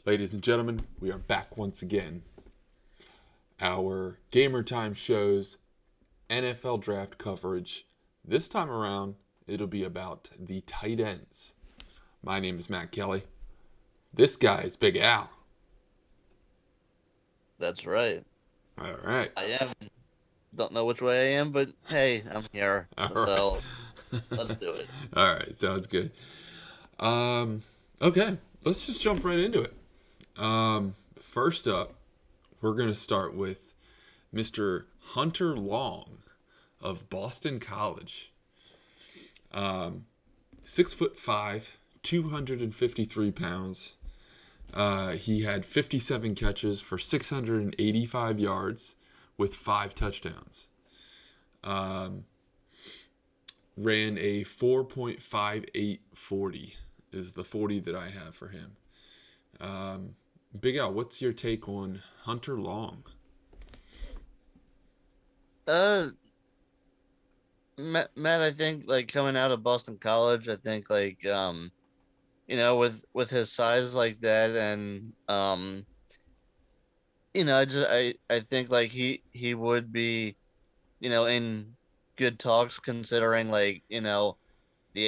Ladies and gentlemen, we are back once again. Our Gamer Time shows NFL draft coverage. This time around, it'll be about the tight ends. My name is Matt Kelly. This guy is Big Al. That's right. All right. I am. Don't know which way I am, but hey, I'm here. All So right. let's do it. All right. Sounds good. Okay. Let's just jump right into it. First up, we're going to start with Mr. Hunter Long of Boston College. 6'5", 253 pounds. He had 57 catches for 685 yards with 5 touchdowns. Ran a 4.58 40 is the 40 that I have for him. Big Al, what's your take on Hunter Long? Uh, Matt, I think like coming out of Boston College, I think like with his size like that, and I think like he would be in good talks considering like the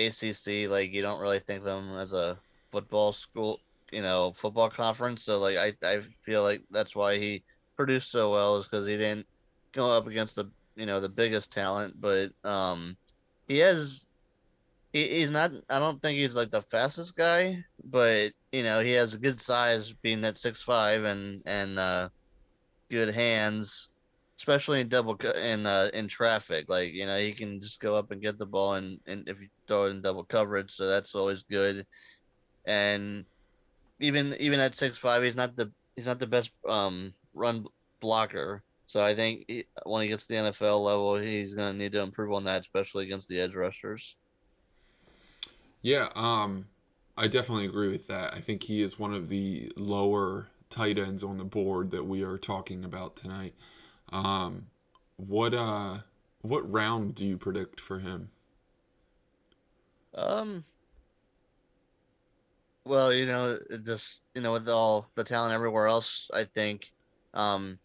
ACC, like you don't really think of them as a football school, football conference. So like I feel like that's why he produced so well, is because he didn't go up against the biggest talent, but he has he's not. I don't think he's like the fastest guy, but he has a good size, being at 6'5", and good hands, especially in traffic. Like he can just go up and get the ball, and if you throw it in double coverage, so that's always good. And even at 6'5", he's not the best run blocker. So I think when he gets to the NFL level, he's gonna need to improve on that, especially against the edge rushers. Yeah, I definitely agree with that. I think he is one of the lower tight ends on the board that we are talking about tonight. Um, what round do you predict for him? Um, well, just with all the talent everywhere else, I think, um,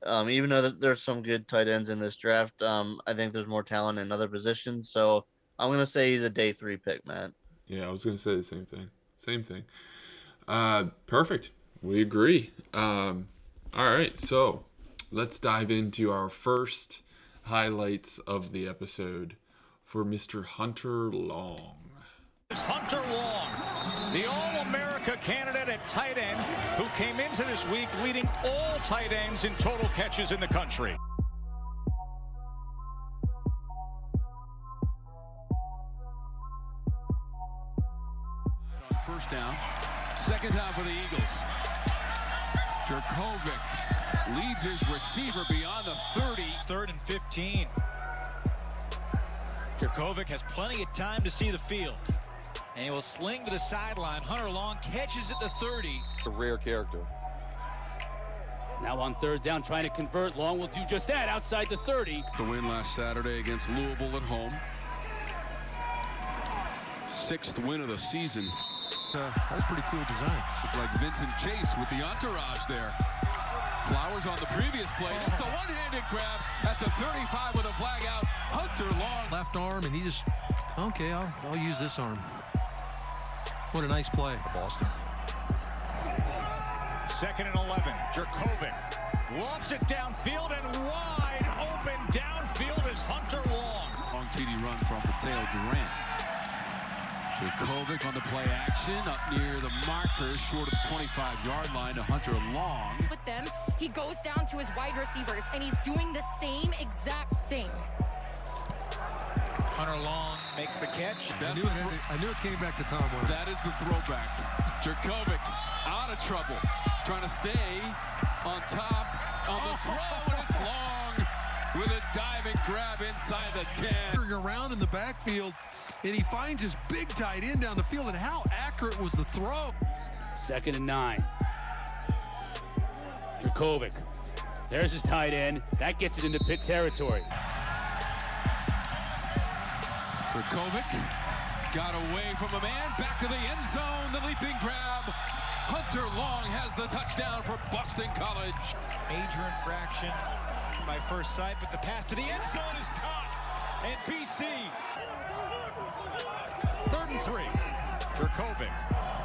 even though there's some good tight ends in this draft, I think there's more talent in other positions. So I'm gonna say he's a day 3 pick, man. Yeah, I was gonna say the same thing. Same thing. Perfect. We agree. All right, so let's dive into our first highlights of the episode for Mr. Hunter Long. Hunter Long, the All-America candidate at tight end, who came into this week leading all tight ends in total catches in the country. On first down, second down for the Eagles. Jurkovec leads his receiver beyond the 30. 3rd and 15. Jurkovec has plenty of time to see the field. And he will sling to the sideline. Hunter Long catches at the 30. A rare character. Now on 3rd down, trying to convert. Long will do just that outside the 30. The win last Saturday against Louisville at home. 6th win of the season. That's pretty cool design. Looked like Vincent Chase with the entourage there. Flowers on the previous play. That's the one-handed grab at the 35 with a flag out. Hunter Long. Left arm, and he just, okay, I'll use this arm. What a nice play. Boston. 2nd and 11. Jurkovec lofts it downfield, and wide open downfield is Hunter Long. Long TD run from Mateo Durant. Jurkovec on the play action up near the marker, short of the 25-yard line to Hunter Long. With them, he goes down to his wide receivers, and he's doing the same exact thing. Hunter Long makes the catch. I knew it came back to Tom Warner. That is the throwback. Jurkovec out of trouble, trying to stay on top on the throw, and it's Long with a diving grab inside the 10. Around in the backfield, and he finds his big tight end down the field, and how accurate was the throw? 2nd and 9. Jurkovec. There's his tight end. That gets it into pit territory. Jurkovec got away from a man, back of the end zone, the leaping grab. Hunter Long has the touchdown for Boston College. Major infraction by first sight, but the pass to the end zone is caught. And BC. 3rd and 3. Jerkovic.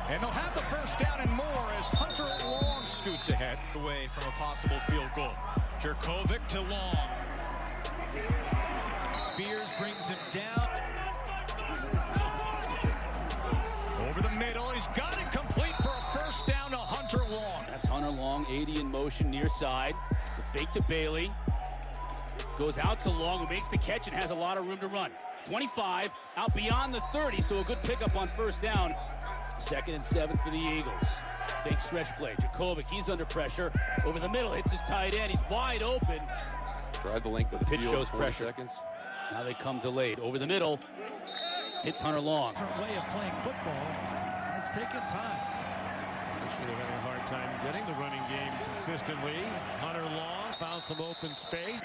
And they'll have the first down and more as Hunter Long scoots ahead. Away from a possible field goal. Jerkovic to Long. Spears brings him down. Over the middle. He's got it complete for a first down to Hunter Long. That's Hunter Long, 80 in motion near side. The fake to Bailey. Goes out to Long, who makes the catch and has a lot of room to run. 25, out beyond the 30, so a good pickup on first down. 2nd and 7 for the Eagles. Fake stretch play. Jerkovic, he's under pressure. Over the middle, hits his tight end. He's wide open. Drive the length of the Pitch field. shows pressure. Seconds. Now they come delayed. Over the middle, hits Hunter Long. Different way of playing football. It's taken time. Would have had a hard time getting the running game consistently. Hunter Long found some open space.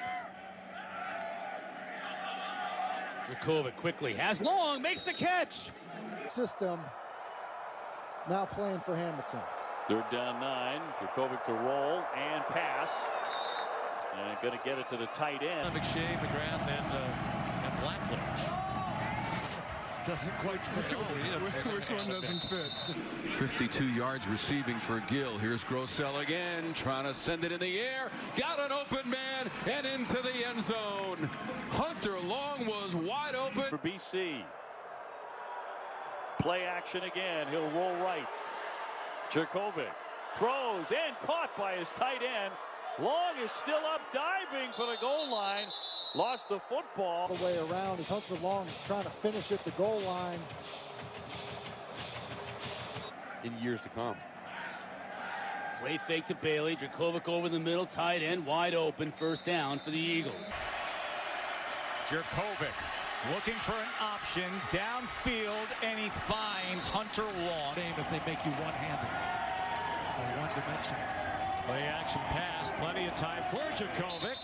Jerkovic quickly has Long, makes the catch. System now playing for Hamilton. 3rd down 9. Jerkovic to roll and pass. And going to get it to the tight end. McShay, McGrath, and Blackledge. Doesn't quite fit. Which one doesn't fit? 52 yards receiving for Gill. Here's Grossell again, trying to send it in the air. Got an open man and into the end zone. Hunter Long was wide open. For BC. Play action again. He'll roll right. Jerkovic throws and caught by his tight end. Long is still up, diving for the goal line. Lost the football. The way around as Hunter Long is trying to finish at the goal line. In years to come. Play fake to Bailey. Jerkovic over the middle, tight end, wide open. First down for the Eagles. Jerkovic looking for an option downfield, and he finds Hunter Long. If they make you one-handed or one-dimensional. Play action pass, plenty of time for Jerkovic.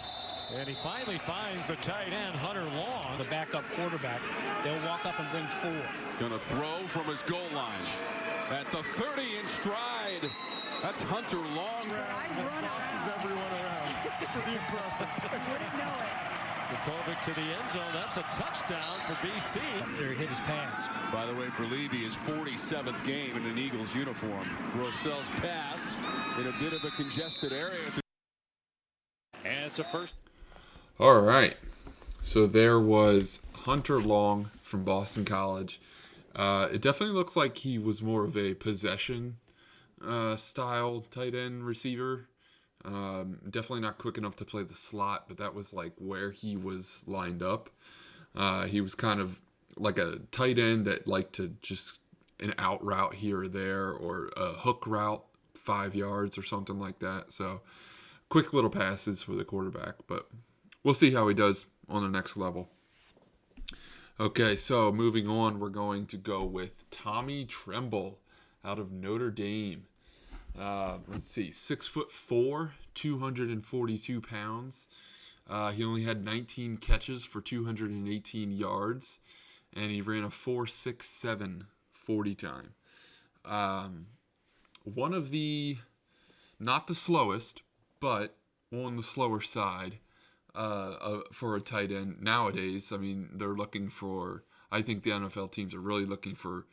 And he finally finds the tight end, Hunter Long. The backup quarterback. They'll walk up and bring 4. Gonna throw from his goal line. At the 30 in stride. That's Hunter Long. Bosses everyone around. Pretty impressive. Wouldn't know it. Jerkovic to the end zone. That's a touchdown for BC. After he hit his pads. By the way, for Levy, his 47th game in an Eagles uniform. Grossell's pass in a bit of a congested area. And it's a first. All right. So there was Hunter Long from Boston College. It definitely looks like he was more of a possession style tight end receiver. Definitely not quick enough to play the slot, but that was like where he was lined up. He was kind of like a tight end that liked to just an out route here or there, or a hook route 5 yards or something like that. So quick little passes for the quarterback, but we'll see how he does on the next level. Okay, so moving on, we're going to go with Tommy Tremble out of Notre Dame. Let's see, 6'4", 242 pounds. He only had 19 catches for 218 yards, and he ran a 4.67 40 time. One of the, not the slowest, but on the slower side for a tight end nowadays. I mean, they're looking for, I think the NFL teams are really looking for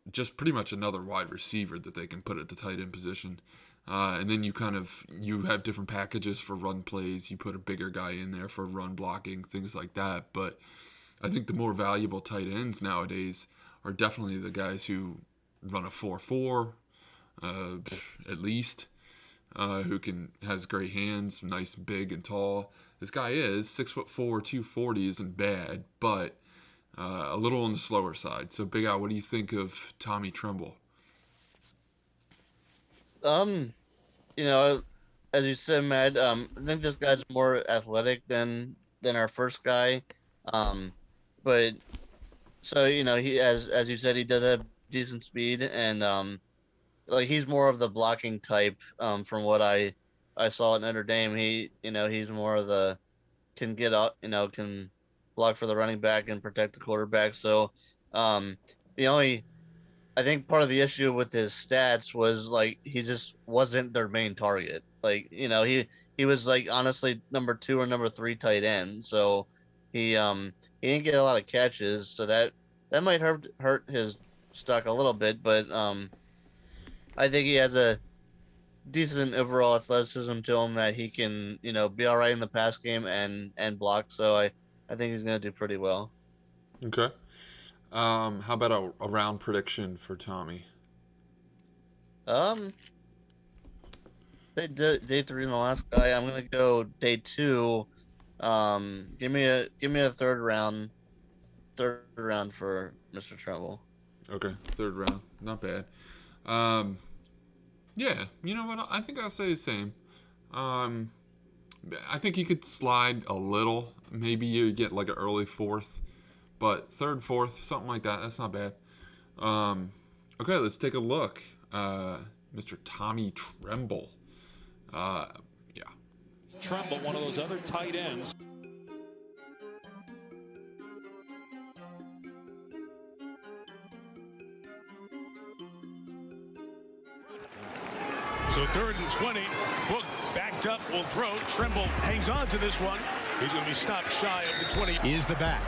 just pretty much another wide receiver that they can put at the tight end position. And then you have different packages for run plays. You put a bigger guy in there for run blocking, things like that. But I think the more valuable tight ends nowadays are definitely the guys who run a 4.4 at least, who has great hands, nice, big, and tall. This guy is 6'4", 240 isn't bad, but a little on the slower side. So, Big Al, what do you think of Tommy Tremble? You know, as you said, Matt, I think this guy's more athletic than our first guy. But so, you know, he, as you said, he does have decent speed, and like he's more of the blocking type. From what I saw at Notre Dame, he's more of the can get up, can block for the running back and protect the quarterback. So the only I think part of the issue with his stats was like he just wasn't their main target. Like, he was like honestly number 2 or number 3 tight end. So he didn't get a lot of catches, so that might hurt his stock a little bit, but I think he has a decent overall athleticism to him that he can, be all right in the pass game and block. So I think he's going to do pretty well. Okay. How about a round prediction for Tommy? Day 3 in the last guy. I'm going to go day 2. Give me a third round for Mr. Tremble. Okay, third round. Not bad. Yeah, you know what? I think I'll say the same. I think he could slide a little. Maybe you get like an early 4th, but 3rd, 4th, something like that. That's not bad. Okay, let's take a look. Mr. Tommy Tremble. Yeah. Tremble, one of those other tight ends. So 3rd and 20. Book backed up, will throw. Tremble hangs on to this one. He's going to be stopped shy of the 20. Is the back.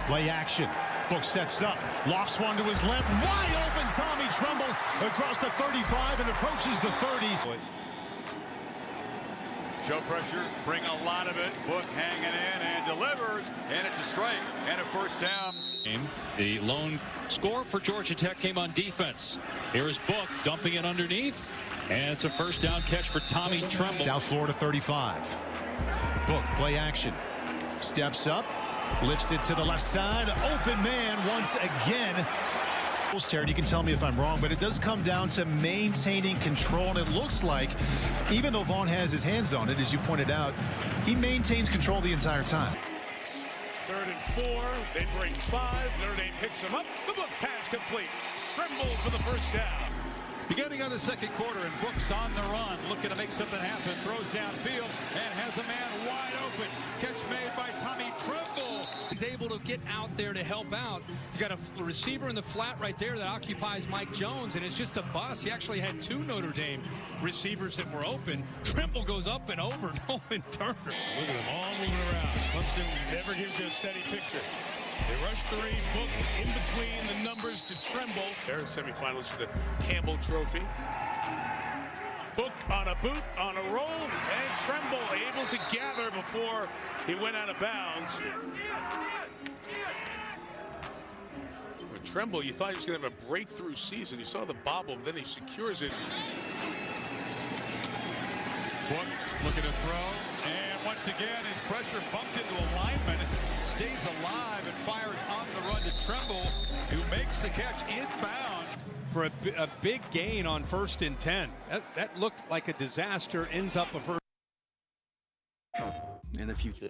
Play action. Book sets up. Lofts one to his left. Wide open Tommy Tremble across the 35 and approaches the 30. Show pressure, bring a lot of it. Book hanging in and delivers, and it's a strike and a first down. The lone score for Georgia Tech came on defense. Here is Book dumping it underneath, and it's a first down catch for Tommy Tremble. South Florida 35. Book, play action. Steps up, lifts it to the left side. Open man once again. Terry, you can tell me if I'm wrong, but it does come down to maintaining control, and it looks like even though Vaughn has his hands on it, as you pointed out, he maintains control the entire time. 3rd and 4, they bring 5. Notre Dame picks him up. The Book pass complete. Tremble for the first down. Beginning of the second quarter, and Book's on the run, looking to make something happen. Throws downfield and has a man wide open. Catch made by Tommy Tremble. He's able to get out there to help out. You got a receiver in the flat right there that occupies Mike Jones, and it's just a bust. He actually had 2 Notre Dame receivers that were open. Tremble goes up and over. Nolan Turner. Look at them all moving around. Clemson never gives you a steady picture. They rush 3, Book in between the numbers to Tremble. They're semifinalists for the Campbell Trophy. Book on a boot, on a roll, and Tremble able to gather before he went out of bounds. With Tremble, you thought he was going to have a breakthrough season. You saw the bobble, then he secures it. Book looking to throw, and once again his pressure bumped into a lineman, stays alive and fires on the run to Tremble, who makes the catch inbound. For a big gain on 1st and 10. That looked like a disaster, ends up a first in the future.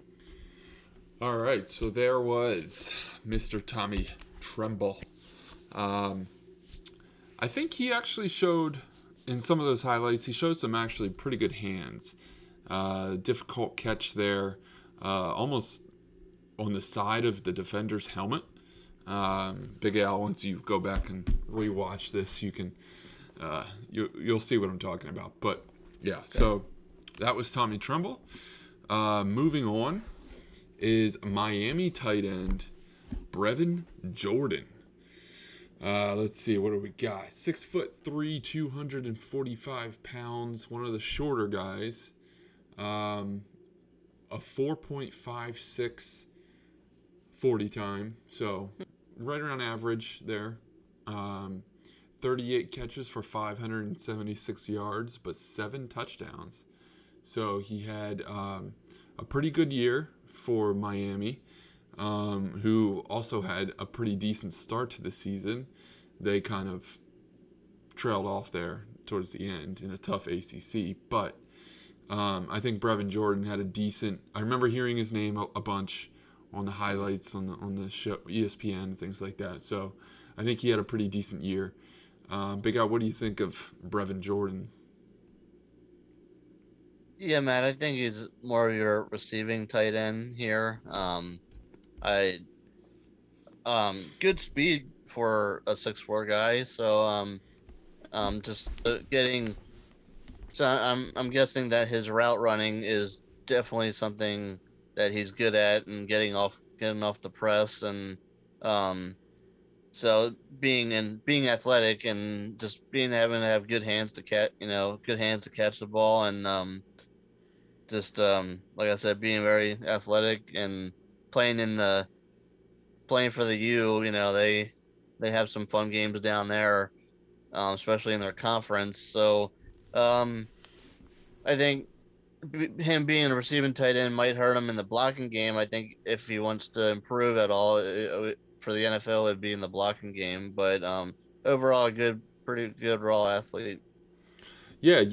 All right, so there was Mr. Tommy Tremble. I think he actually showed, in some of those highlights, he showed some actually pretty good hands. Difficult catch there, almost on the side of the defender's helmet. Big Al, once you go back and rewatch this, you can you'll see what I'm talking about. But yeah, okay. So that was Tommy Tremble. Moving on is Miami tight end Brevin Jordan. Let's see, what do we got? 6'3", 245 pounds, one of the shorter guys. A 4.56 40 time, so right around average there. 38 catches for 576 yards, but 7 touchdowns. So he had a pretty good year for Miami, who also had a pretty decent start to the season. They kind of trailed off there towards the end in a tough ACC, but I think Brevin Jordan had a decent. I remember hearing his name a bunch on the highlights on the show, ESPN, and things like that. So I think he had a pretty decent year. Big Al, what do you think of Brevin Jordan? Yeah, man, I think he's more of your receiving tight end here. Good speed for a 6'4" guy. So just getting. So I'm guessing that his route running is definitely something that he's good at, and getting off the press, and so being athletic, and just having to have good hands to catch the ball, and just like I said, being very athletic and playing for the U. They have some fun games down there, especially in their conference. So I think him being a receiving tight end might hurt him in the blocking game. I think if he wants to improve at all for the NFL, it'd be in the blocking game. But overall, pretty good raw athlete. Yeah,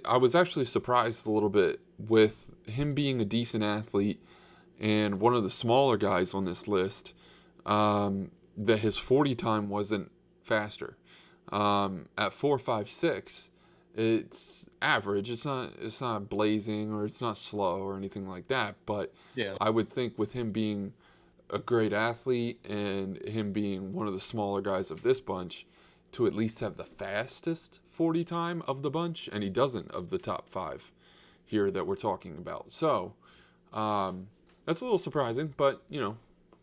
I was actually surprised a little bit with him being a decent athlete and one of the smaller guys on this list, that his 40 time wasn't faster. At 4.56, it's average. It's not blazing, or it's not slow or anything like that. But yeah, I would think with him being a great athlete and him being one of the smaller guys of this bunch, to at least have the fastest 40 time of the bunch, and he doesn't, of the top 5 here that we're talking about. So that's a little surprising, but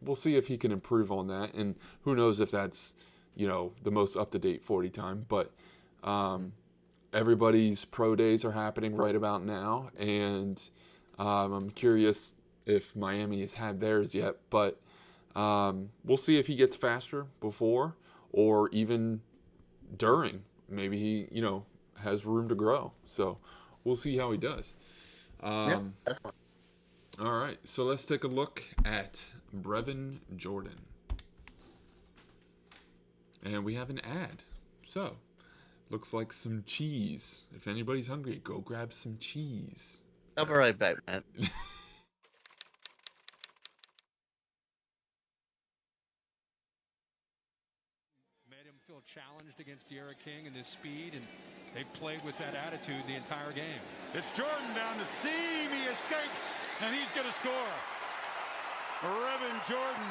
we'll see if he can improve on that, and who knows if that's the most up-to-date 40 time. But everybody's pro days are happening right about now, and I'm curious if Miami has had theirs yet, but we'll see if he gets faster before or even during. Maybe he has room to grow, so we'll see how he does. All right, so let's take a look at Brevin Jordan, and we have an ad. So looks like some cheese. If anybody's hungry, go grab some cheese. I'll be right back, man. Challenged against D'Eriq King and his speed, and they've played with that attitude the entire game. It's Jordan down the seam. He escapes, and he's going to score. Brevin Jordan,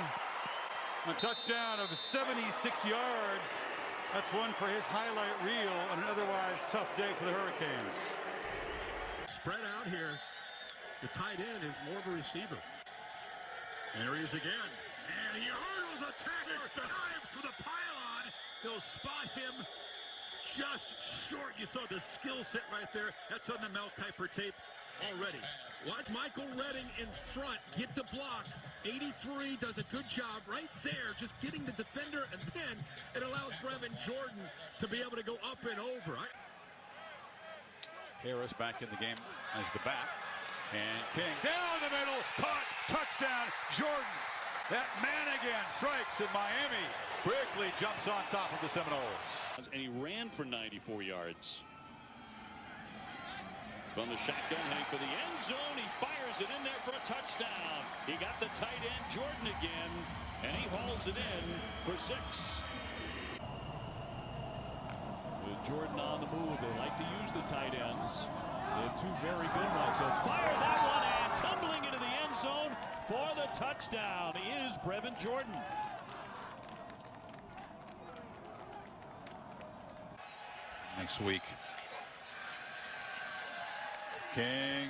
a touchdown of 76 yards. That's one for his highlight reel on an otherwise tough day for the Hurricanes. Spread out here. The tight end is more of a receiver. There he is again. And he hurdles a tackler. Dives for the pylon. They'll spot him just short. You saw the skill set right there. That's on the Mel Kiper tape already. Watch Michael Redding in front. Get the block. 83 does a good job right there, just getting the defender, and then it allows Brevin Jordan to be able to go up and over. Harris back in the game as the back. And King down the middle. Caught. Touchdown. Jordan. That man again strikes, and Miami quickly jumps on top of the Seminoles. And he ran for 94 yards. From the shotgun, heading for the end zone. He fires it in there for a touchdown. He got the tight end, Jordan, again, and he hauls it in for 6. With Jordan on the move, they like to use the tight ends. They have 2 very good ones. So fire that one, and tumbling into the end zone for the touchdown is Brevin Jordan. Next week. King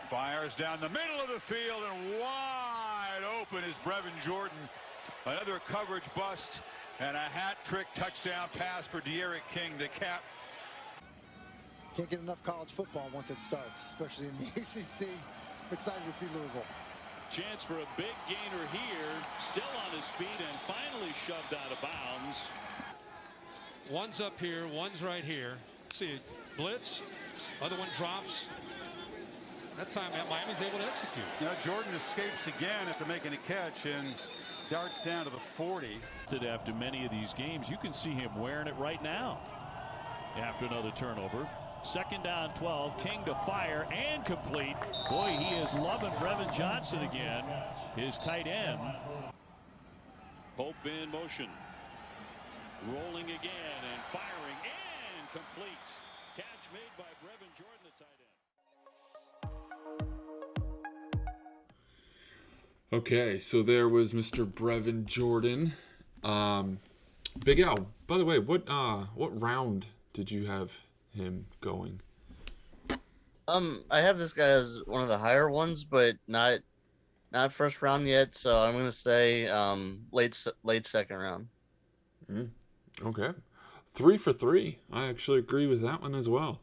fires down the middle of the field, and wide open is Brevin Jordan. Another coverage bust and a hat trick touchdown pass for D'Eriq King to cap. Can't get enough college football once it starts, especially in the ACC. I'm excited to see Louisville. Chance for a big gainer here, still on his feet, and finally shoved out of bounds. One's up here, one's right here. Let's see, blitz, other one drops. That time Miami's able to execute. Now Jordan escapes again after making a catch and darts down to the 40. After many of these games, you can see him wearing it right now. After another turnover. 2nd down 12. King to fire and complete. Boy, he is loving Brevin Johnson again. His tight end. Hope in motion. Rolling again and firing and complete. Catch made by Brevin Jordan, the tight end. Okay, so there was Mr. Brevin Jordan, Big Al, by the way, what round did you have him going? I have this guy as one of the higher ones, but not first round yet. So I'm gonna say late second round. Okay, 3 for 3. I actually agree with that one as well.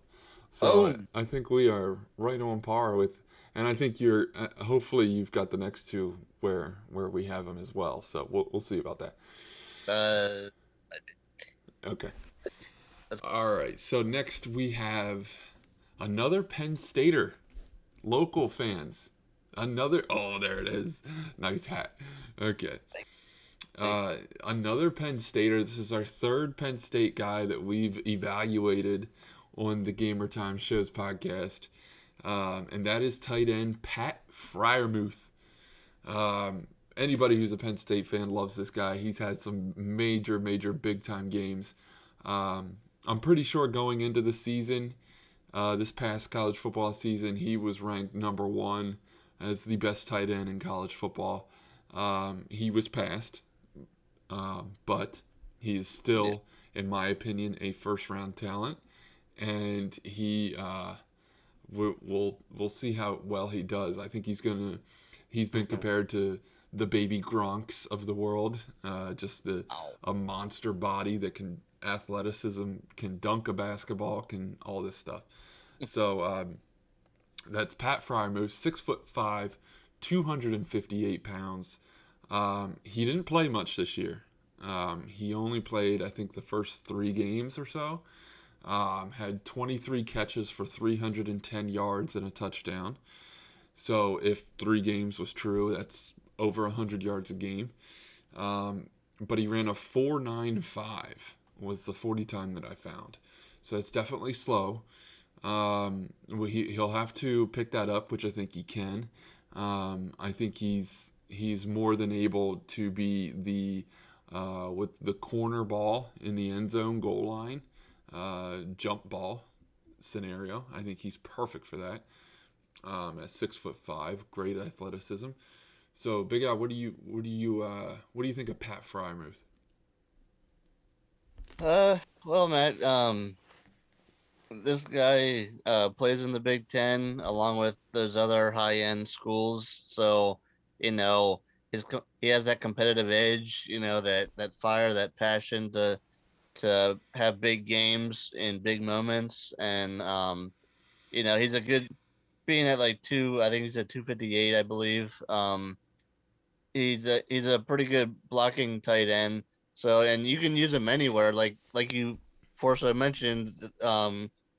So I think we are right on par with, and I think you're. Hopefully, you've got the next two where we have them as well. So we'll see about that. Okay. All right. So next we have another Penn Stater, local fans. Another. Oh, there it is. Nice hat. Okay. Another Penn Stater. This is our third Penn State guy that we've evaluated on the Gamer Time Shows podcast, and that is tight end Pat Freiermuth. Anybody who's a Penn State fan loves this guy. He's had some major big-time games. I'm pretty sure going into the season, this past college football season, he was ranked number 1 as the best tight end in college football. He was passed, but he is still, in my opinion, a first-round talent. And we'll see how well he does. I think he's been compared to the baby Gronks of the world, just a monster body that can athleticism, can dunk a basketball, can all this stuff. So that's Pat Freiermuth, 6'5", 258 pounds. He didn't play much this year. He only played, I think, the first 3 games or so. Had 23 catches for 310 yards and a touchdown. So if 3 games was true, that's over 100 yards a game. But he ran a 4.95 was the 40 time that I found. So it's definitely slow. He'll have to pick that up, which I think he can. I think he's more than able to be the with the corner ball in the end zone goal line. Jump ball scenario. I think he's perfect for that. At 6'5", great athleticism. So, Big Al, what do you think of Pat Freiermuth? Well, Matt, this guy plays in the Big Ten along with those other high-end schools. So, he has that competitive edge. That fire, that passion to have big games in big moments. And he's a good, being at I think he's at 258, I believe. He's a pretty good blocking tight end. So, and you can use him anywhere, like you forcefully mentioned,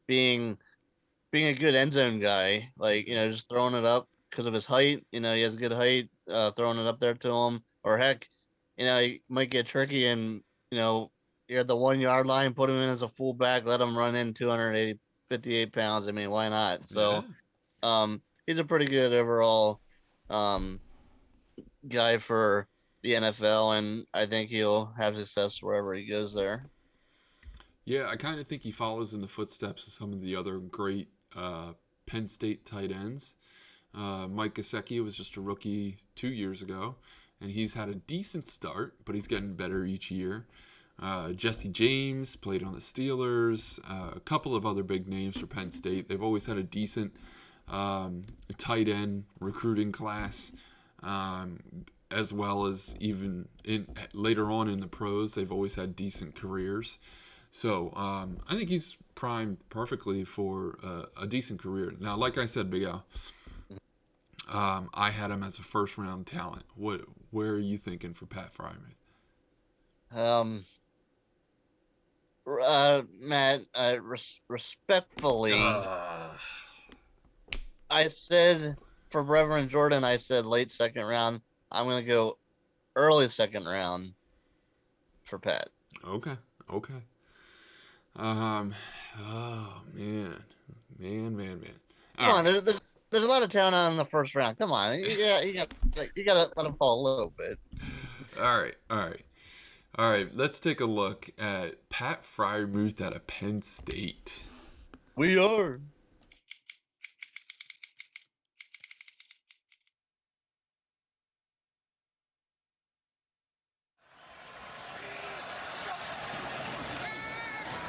being a good end zone guy, just throwing it up because of his height. He has good height, throwing it up there to him, or heck, he might get tricky and you're at the 1 yard line, put him in as a fullback, let him run in 258 pounds. I mean, why not? So, he's a pretty good overall guy for the NFL, and I think he'll have success wherever he goes there. Yeah, I kind of think he follows in the footsteps of some of the other great Penn State tight ends. Mike Gesicki was just a rookie 2 years ago, and he's had a decent start, but he's getting better each year. Jesse James played on the Steelers. A couple of other big names for Penn State. They've always had a decent tight end recruiting class, as well as even later on in the pros, they've always had decent careers. So I think he's primed perfectly for a decent career. Now, like I said, Big Al, I had him as a first-round talent. Where are you thinking for Pat Freiermuth? Matt, respectfully, I said for Reverend Jordan, I said late second round. I'm gonna go early second round for Pat. Okay. Oh man. Come on, there's a lot of talent on in the first round. Come on, you gotta let him fall a little bit. All right. Let's take a look at Pat Freiermuth out of Penn State. We are.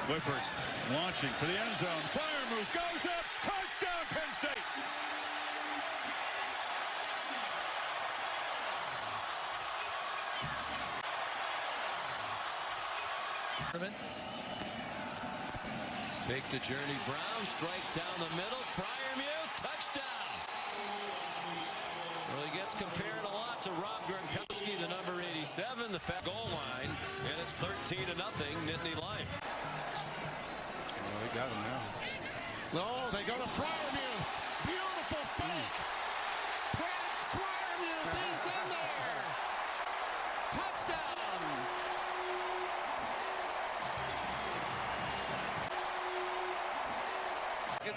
Clifford launching for the end zone. Freiermuth goes up. Touchdown, Penn State. Fake to Journey Brown, strike down the middle. Freiermuth, touchdown. Well, he gets compared a lot to Rob Gronkowski, the number 87, the goal line, and it's 13-0, Nittany Lion. Oh, they got him now. Oh, they go to Freiermuth. Beautiful fake. Brad Freiermuth, he's in there. Touchdown.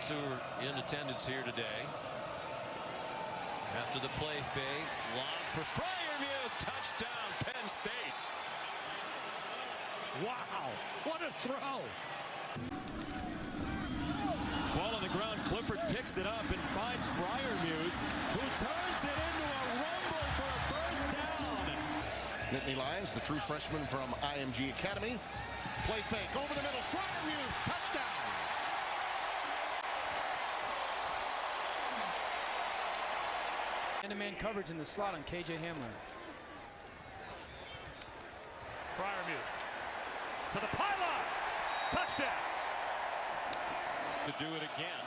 Who are in attendance here today. After the play fake, long for Freiermuth, touchdown, Penn State. Wow, what a throw. Ball on the ground, Clifford picks it up and finds Freiermuth, who turns it into a rumble for a first down. Nittany Lions, the true freshman from IMG Academy. Play fake over the middle, Freiermuth, touchdown. Man-to-man coverage in the slot on KJ Hamler. Freiermuth to the pylon. Touchdown. To do it again.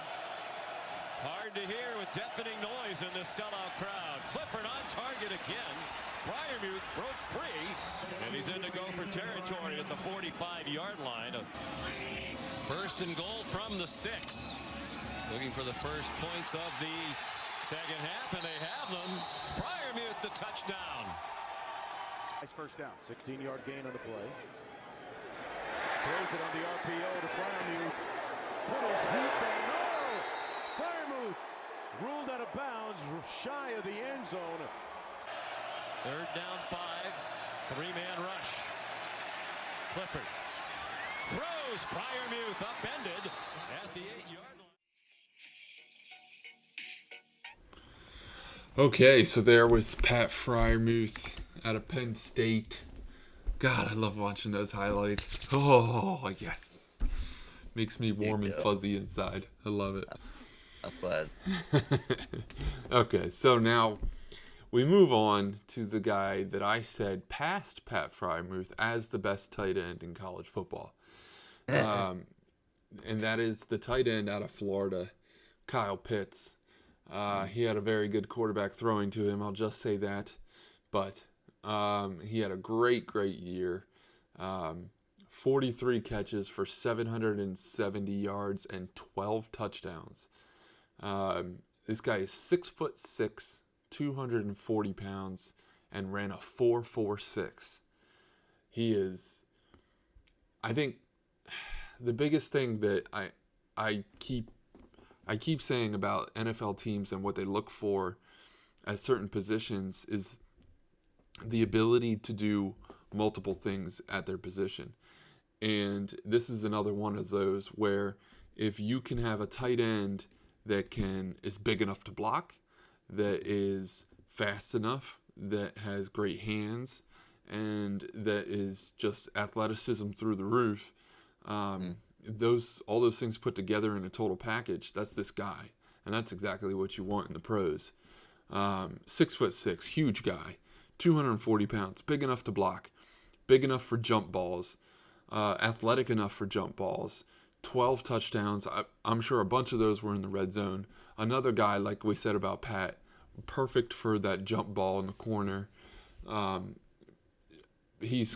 Hard to hear with deafening noise in this sellout crowd. Clifford on target again. Freiermuth broke free, and he's in to go for territory at the 45-yard line. First and goal from the 6. Looking for the first points of the second half, and they have them. Freiermuth the touchdown. Nice first down. 16-yard gain on the play. Throws it on the RPO to Freiermuth. Put his feet down. No! Freiermuth ruled out of bounds, shy of the end zone. Third down 5. 3-man rush. Clifford throws. Freiermuth upended at the 8-yard line. Okay, so there was Pat Freiermuth out of Penn State. God, I love watching those highlights. Oh, yes. Makes me warm and fuzzy inside. I love it. I'm glad. Okay, so now we move on to the guy that I said passed Pat Freiermuth as the best tight end in college football. And that is the tight end out of Florida, Kyle Pitts. He had a very good quarterback throwing to him, I'll just say that. But he had a great year. 43 catches for 770 yards and 12 touchdowns. This guy is 6'6", 240 pounds, and ran a 4.46. He is, I think, the biggest thing that I keep saying about NFL teams and what they look for at certain positions is the ability to do multiple things at their position. And this is another one of those where if you can have a tight end that is big enough to block, that is fast enough, that has great hands, and that is just athleticism through the roof, all those things put together in a total package, that's this guy. And that's exactly what you want in the pros. 6'6", huge guy, 240 pounds, big enough to block, big enough for jump balls, athletic enough for jump balls, 12 touchdowns. I'm sure a bunch of those were in the red zone. Another guy, like we said about Pat, perfect for that jump ball in the corner. He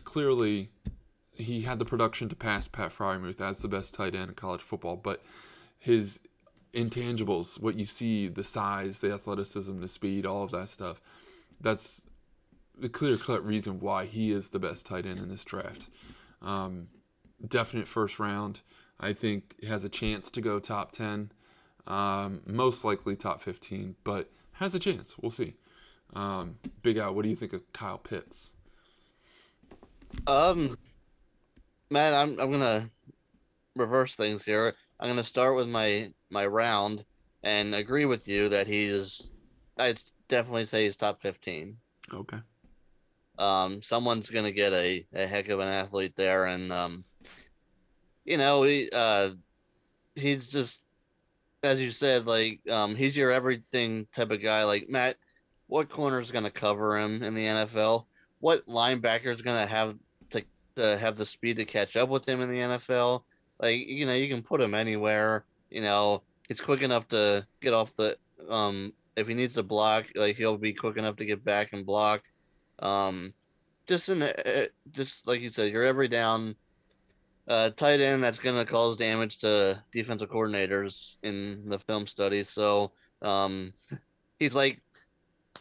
had the production to pass Pat Freiermuth as the best tight end in college football, but his intangibles, what you see, the size, the athleticism, the speed, all of that stuff, that's the clear-cut reason why he is the best tight end in this draft. Definite first round. I think has a chance to go top 10, most likely top 15, but has a chance. We'll see. Big Al, what do you think of Kyle Pitts? Man, I'm gonna reverse things here. I'm gonna start with my round and agree with you that I'd definitely say he's top 15. Okay. Someone's gonna get a heck of an athlete there, and he's just, as you said, like, he's your everything type of guy. Like, Matt, what corner is going to cover him in the NFL? What linebacker is going to have have the speed to catch up with him in the NFL? Like, you can put him anywhere. He's quick enough to get off the, if he needs to block, like, he'll be quick enough to get back and block. Just like you said, your every down tight end that's going to cause damage to defensive coordinators in the film study. So he's like,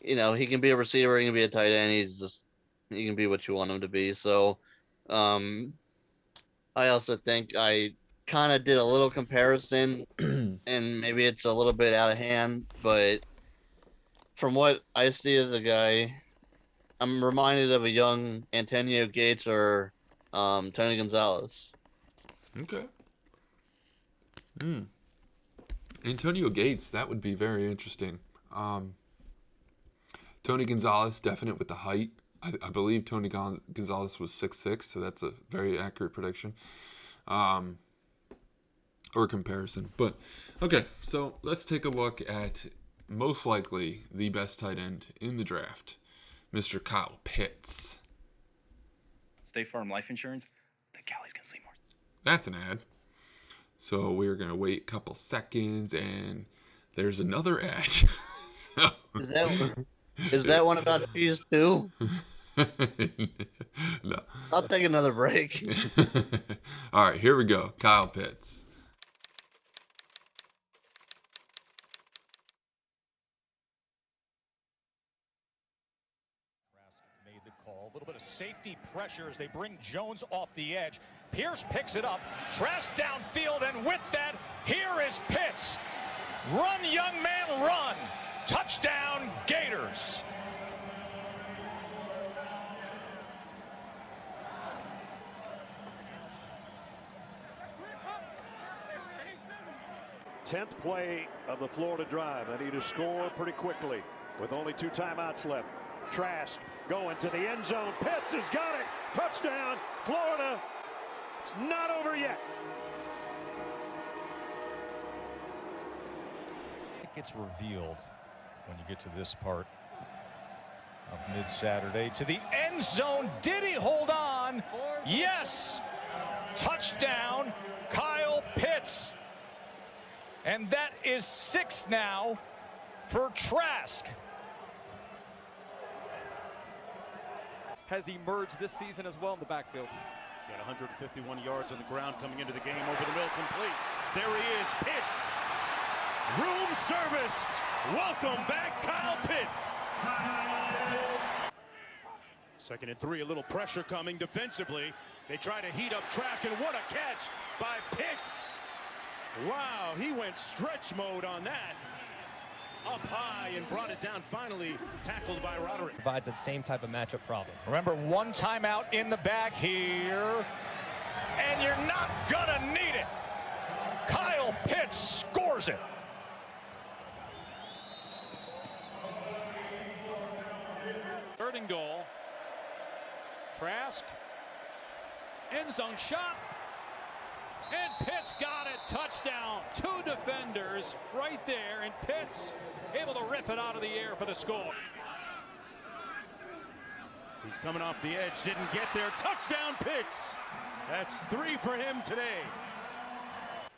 he can be a receiver, he can be a tight end. He can be what you want him to be. So I also think I kind of did a little comparison, and maybe it's a little bit out of hand, but from what I see of the guy, I'm reminded of a young Antonio Gates or Tony Gonzalez. Okay. Antonio Gates, that would be very interesting. Tony Gonzalez, definite with the height. I believe Tony Gonzalez was 6'6", so that's a very accurate prediction. Or comparison. But, okay, so let's take a look at most likely the best tight end in the draft, Mr. Kyle Pitts. State Farm Life Insurance, the Callie's going to see more. That's an ad. So we're going to wait a couple seconds, and there's another ad. So, is that one about cheese too? No. I'll take another break. All right, here we go. Kyle Pitts. Made the call. A little bit of safety pressure as they bring Jones off the edge. Pierce picks it up. Trask downfield, and with that, here is Pitts. Run, young man, run. Touchdown, Gators. Tenth play of the Florida drive. They need to score pretty quickly with only 2 timeouts left. Trask going to the end zone. Pitts has got it. Touchdown, Florida. It's not over yet. It gets revealed when you get to this part of mid-Saturday. To the end zone. Did he hold on? Yes. Touchdown, Kyle Pitts. And that is 6 now for Trask. Has emerged this season as well in the backfield. He's got 151 yards on the ground coming into the game. Over the middle, complete. There he is, Pitts. Room service. Welcome back, Kyle Pitts. 2nd and 3, a little pressure coming defensively. They try to heat up Trask, and what a catch by Pitts. Wow, he went stretch mode on that. Up high and brought it down, finally tackled by Roderick. Provides that same type of matchup problem. Remember, 1 timeout in the back here, and you're not gonna need it. Kyle Pitts scores it. Third and goal. Trask. End zone shot. And Pitts got it. Touchdown. 2 defenders right there. And Pitts able to rip it out of the air for the score. He's coming off the edge. Didn't get there. Touchdown, Pitts. That's 3 for him today.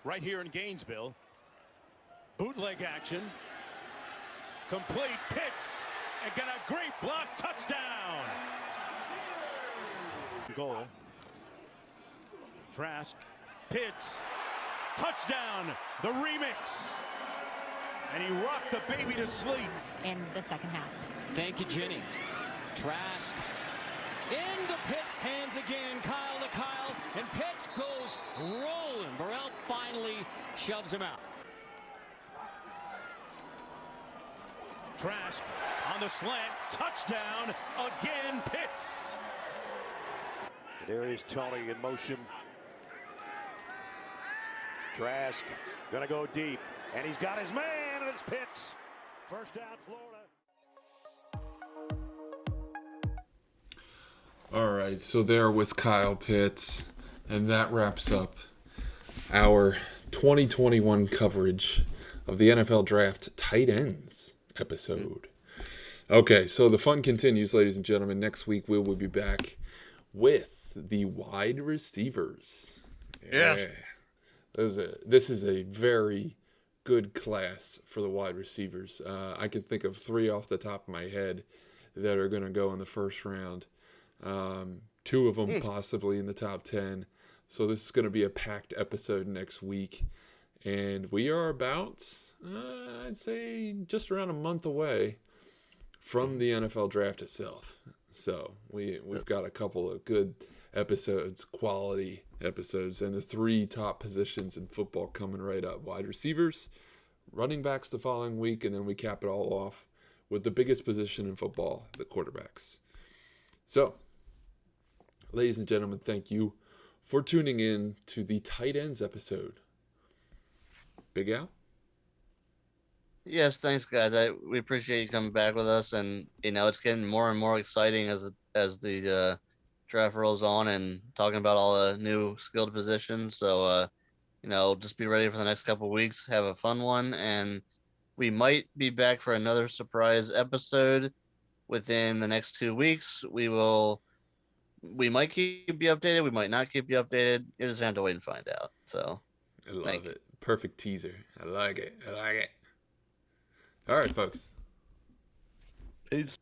Right here in Gainesville. Bootleg action. Complete. Pitts. And got a great block. Touchdown. Goal. Trask. Pitts, touchdown, the remix. And he rocked the baby to sleep. In the second half. Thank you, Jenny. Trask into Pitts' hands again. Kyle to Kyle, and Pitts goes rolling. Burrell finally shoves him out. Trask on the slant, touchdown again, Pitts. There is Tony in motion. Trask gonna go deep, and he's got his man, and it's Pitts. First down, Florida. All right, so there was Kyle Pitts, and that wraps up our 2021 coverage of the NFL Draft Tight Ends episode. Okay, so the fun continues, ladies and gentlemen. Next week we will be back with the wide receivers. Yeah. This is a very good class for the wide receivers. I can think of 3 off the top of my head that are going to go in the first round. 2 of them possibly in the top 10. So this is going to be a packed episode next week. And we are about, I'd say, just around a month away from the NFL Draft itself. So we've got a couple of good episodes, quality episodes, and the 3 top positions in football coming right up. Wide receivers, running backs the following week, and then we cap it all off with the biggest position in football, the quarterbacks. So, ladies and gentlemen, thank you for tuning in to the Tight Ends episode. Big Al? Yes, thanks, guys. We appreciate you coming back with us, and it's getting more and more exciting as the draft rolls on, and talking about all the new skilled positions. So, just be ready for the next couple of weeks. Have a fun one, and we might be back for another surprise episode within the next 2 weeks. We might keep you updated. We might not keep you updated. You just have to wait and find out. So, I love it. Perfect teaser. I like it. All right, folks. Peace.